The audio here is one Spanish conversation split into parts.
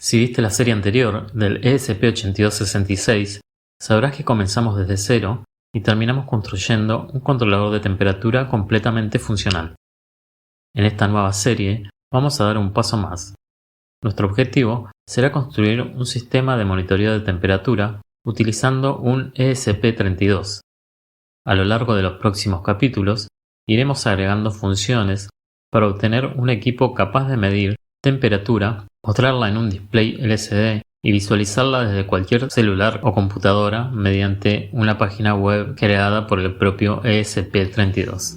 Si viste la serie anterior del ESP8266, sabrás que comenzamos desde cero y terminamos construyendo un controlador de temperatura completamente funcional. En esta nueva serie vamos a dar un paso más. Nuestro objetivo será construir un sistema de monitoreo de temperatura utilizando un ESP32. A lo largo de los próximos capítulos iremos agregando funciones para obtener un equipo capaz de medir temperatura, mostrarla en un display LCD y visualizarla desde cualquier celular o computadora mediante una página web creada por el propio ESP32.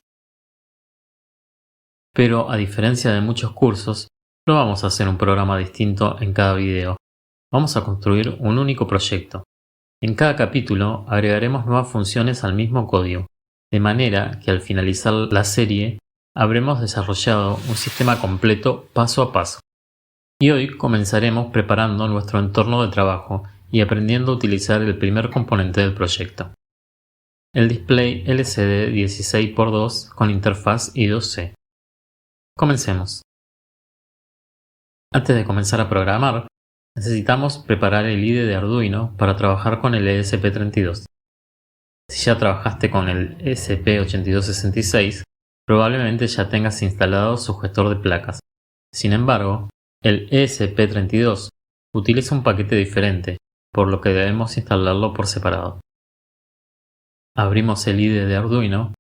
Pero a diferencia de muchos cursos, no vamos a hacer un programa distinto en cada video. Vamos a construir un único proyecto. En cada capítulo agregaremos nuevas funciones al mismo código, de manera que al finalizar la serie habremos desarrollado un sistema completo paso a paso. Y hoy comenzaremos preparando nuestro entorno de trabajo y aprendiendo a utilizar el primer componente del proyecto, el display LCD 16x2 con interfaz I2C. Comencemos. Antes de comenzar a programar, necesitamos preparar el IDE de Arduino para trabajar con el ESP32. Si ya trabajaste con el ESP8266, probablemente ya tengas instalado su gestor de placas. Sin embargo, el ESP32 utiliza un paquete diferente, por lo que debemos instalarlo por separado. Abrimos el IDE de Arduino,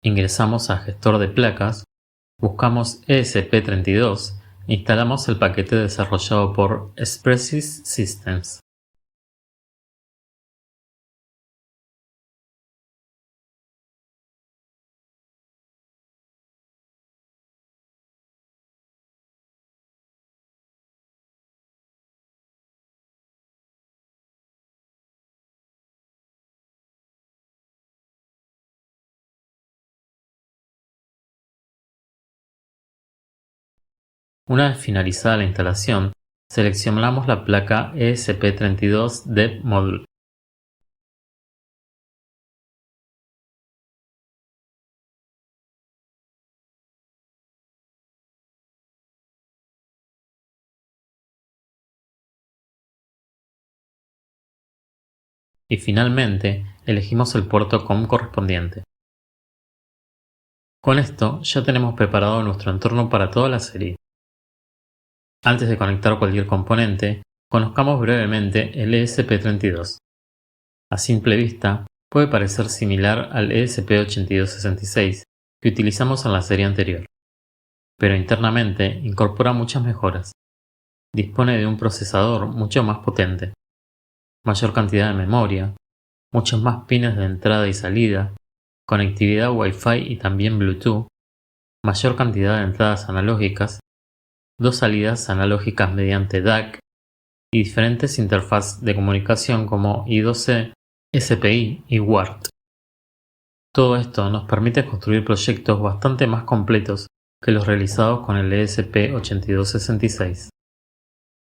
ingresamos a gestor de placas, buscamos ESP32 e instalamos el paquete desarrollado por Expressis Systems. Una vez finalizada la instalación, seleccionamos la placa ESP32 Dev Module. Y finalmente, elegimos el puerto COM correspondiente. Con esto ya tenemos preparado nuestro entorno para toda la serie. Antes de conectar cualquier componente, conozcamos brevemente el ESP32. A simple vista, puede parecer similar al ESP8266 que utilizamos en la serie anterior, pero internamente incorpora muchas mejoras. Dispone de un procesador mucho más potente, mayor cantidad de memoria, muchos más pines de entrada y salida, conectividad Wi-Fi y también Bluetooth, mayor cantidad de entradas analógicas, dos salidas analógicas mediante DAC y diferentes interfaces de comunicación como I2C, SPI y WART. Todo esto nos permite construir proyectos bastante más completos que los realizados con el ESP8266.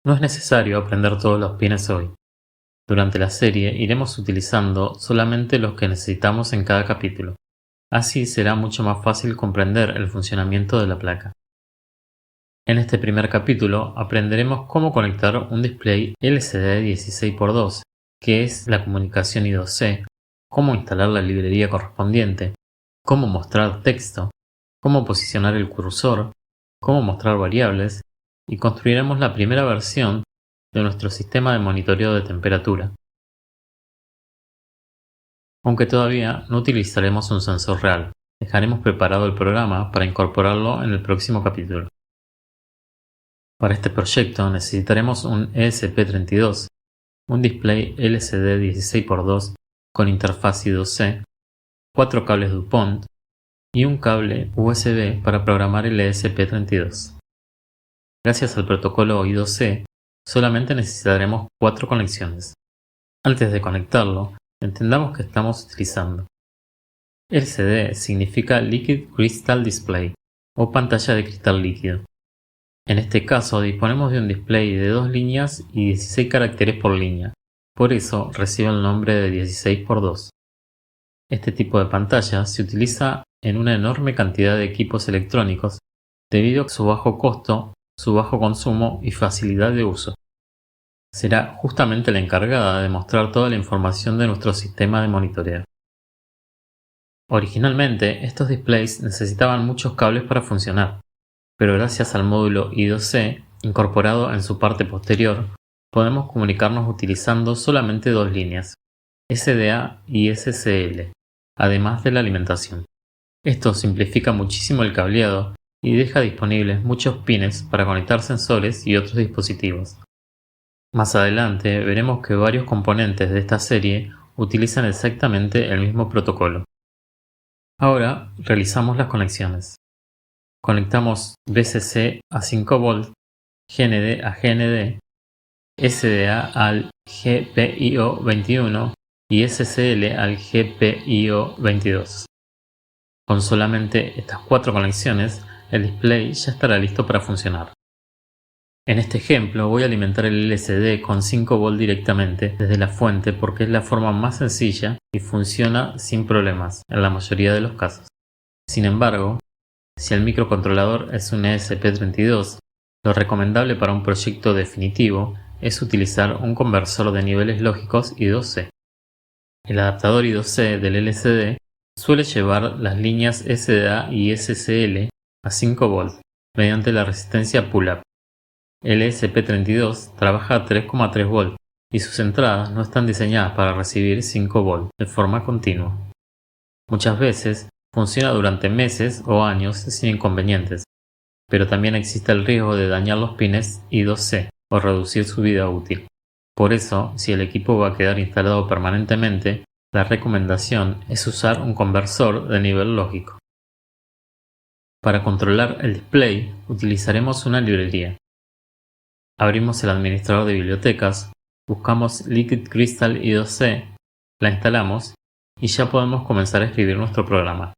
No es necesario aprender todos los pines hoy. Durante la serie iremos utilizando solamente los que necesitamos en cada capítulo. Así será mucho más fácil comprender el funcionamiento de la placa. En este primer capítulo aprenderemos cómo conectar un display LCD 16x2, que es la comunicación I2C, cómo instalar la librería correspondiente, cómo mostrar texto, cómo posicionar el cursor, cómo mostrar variables, y construiremos la primera versión de nuestro sistema de monitoreo de temperatura. Aunque todavía no utilizaremos un sensor real, dejaremos preparado el programa para incorporarlo en el próximo capítulo. Para este proyecto necesitaremos un ESP32, un display LCD 16x2 con interfaz I2C, 4 cables DuPont y un cable USB para programar el ESP32. Gracias al protocolo I2C, solamente necesitaremos 4 conexiones. Antes de conectarlo, entendamos que estamos utilizando. LCD significa Liquid Crystal Display o pantalla de cristal líquido. En este caso disponemos de un display de 2 líneas y 16 caracteres por línea, por eso recibe el nombre de 16x2. Este tipo de pantalla se utiliza en una enorme cantidad de equipos electrónicos debido a su bajo costo, su bajo consumo y facilidad de uso. será justamente la encargada de mostrar toda la información de nuestro sistema de monitoreo. Originalmente, estos displays necesitaban muchos cables para funcionar, pero gracias al módulo I2C, incorporado en su parte posterior, podemos comunicarnos utilizando solamente dos líneas, SDA y SCL, además de la alimentación. Esto simplifica muchísimo el cableado y deja disponibles muchos pines para conectar sensores y otros dispositivos. Más adelante veremos que varios componentes de esta serie utilizan exactamente el mismo protocolo. Ahora realizamos las conexiones. Conectamos VCC a 5V, GND a GND, SDA al GPIO21 y SCL al GPIO22. Con solamente estas 4 conexiones, el display ya estará listo para funcionar. En este ejemplo voy a alimentar el LCD con 5V directamente desde la fuente porque es la forma más sencilla y funciona sin problemas en la mayoría de los casos. Sin embargo, si el microcontrolador es un ESP32, lo recomendable para un proyecto definitivo es utilizar un conversor de niveles lógicos I2C. El adaptador I2C del LCD suele llevar las líneas SDA y SCL a 5V mediante la resistencia pull-up. El ESP32 trabaja a 3,3V y sus entradas no están diseñadas para recibir 5V de forma continua. Muchas veces funciona durante meses o años sin inconvenientes, pero también existe el riesgo de dañar los pines I2C o reducir su vida útil. Por eso, si el equipo va a quedar instalado permanentemente, la recomendación es usar un conversor de nivel lógico. Para controlar el display utilizaremos una librería. Abrimos el administrador de bibliotecas, buscamos Liquid Crystal I2C, la instalamos y ya podemos comenzar a escribir nuestro programa.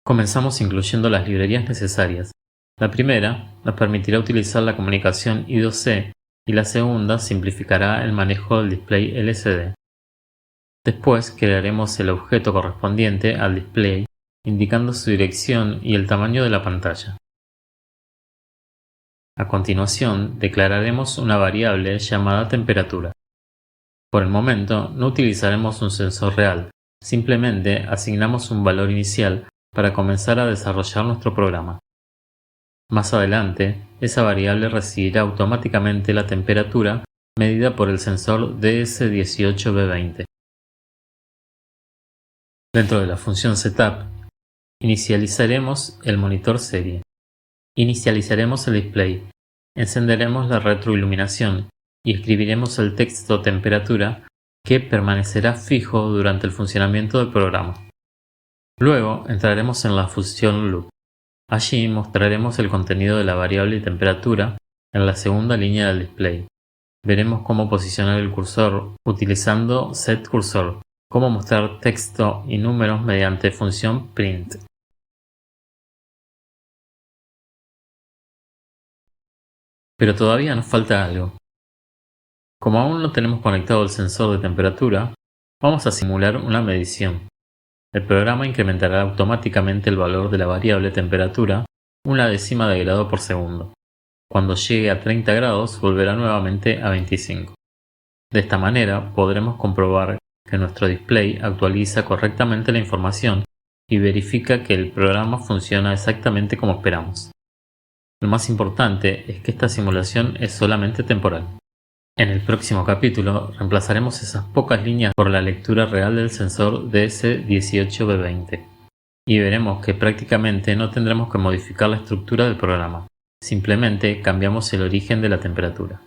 Comenzamos incluyendo las librerías necesarias. La primera nos permitirá utilizar la comunicación I2C y la segunda simplificará el manejo del display LCD. Después crearemos el objeto correspondiente al display, indicando su dirección y el tamaño de la pantalla. A continuación, declararemos una variable llamada temperatura. Por el momento, no utilizaremos un sensor real, simplemente asignamos un valor inicial para comenzar a desarrollar nuestro programa. Más adelante, esa variable recibirá automáticamente la temperatura medida por el sensor DS18B20. Dentro de la función setup, inicializaremos el monitor serie. Inicializaremos el display, encenderemos la retroiluminación y escribiremos el texto temperatura que permanecerá fijo durante el funcionamiento del programa. Luego entraremos en la función loop. Allí mostraremos el contenido de la variable temperatura en la segunda línea del display. Veremos cómo posicionar el cursor utilizando setCursor, cómo mostrar texto y números mediante función print. Pero todavía nos falta algo. Como aún no tenemos conectado el sensor de temperatura, vamos a simular una medición. El programa incrementará automáticamente el valor de la variable temperatura una décima de grado por segundo. Cuando llegue a 30 grados volverá nuevamente a 25. De esta manera podremos comprobar que nuestro display actualiza correctamente la información y verifica que el programa funciona exactamente como esperamos. Lo más importante es que esta simulación es solamente temporal. En el próximo capítulo reemplazaremos esas pocas líneas por la lectura real del sensor DS18B20 y veremos que prácticamente no tendremos que modificar la estructura del programa, simplemente cambiamos el origen de la temperatura.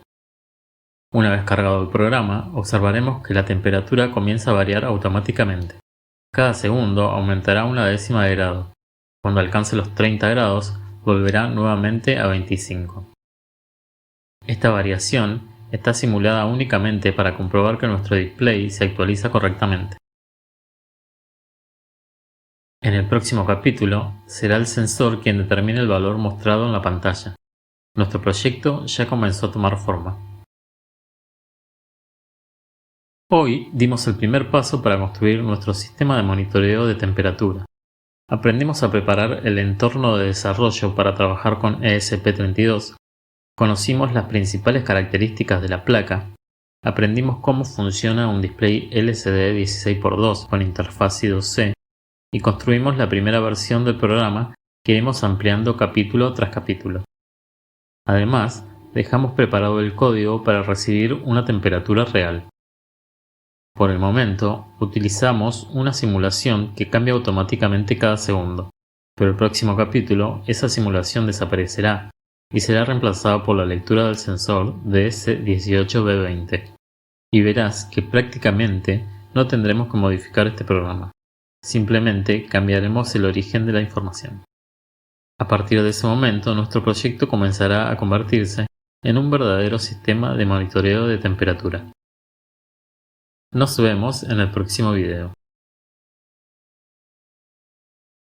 Una vez cargado el programa, observaremos que la temperatura comienza a variar automáticamente. Cada segundo aumentará una décima de grado. Cuando alcance los 30 grados, volverá nuevamente a 25. Esta variación está simulada únicamente para comprobar que nuestro display se actualiza correctamente. En el próximo capítulo, será el sensor quien determine el valor mostrado en la pantalla. Nuestro proyecto ya comenzó a tomar forma. Hoy dimos el primer paso para construir nuestro sistema de monitoreo de temperatura. Aprendimos a preparar el entorno de desarrollo para trabajar con ESP32, conocimos las principales características de la placa, aprendimos cómo funciona un display LCD 16x2 con interfaz I2C y construimos la primera versión del programa que iremos ampliando capítulo tras capítulo. Además, dejamos preparado el código para recibir una temperatura real. Por el momento, utilizamos una simulación que cambia automáticamente cada segundo, pero el próximo capítulo esa simulación desaparecerá y será reemplazada por la lectura del sensor DS18B20. Y verás que prácticamente no tendremos que modificar este programa, simplemente cambiaremos el origen de la información. A partir de ese momento, nuestro proyecto comenzará a convertirse en un verdadero sistema de monitoreo de temperatura. Nos vemos en el próximo video.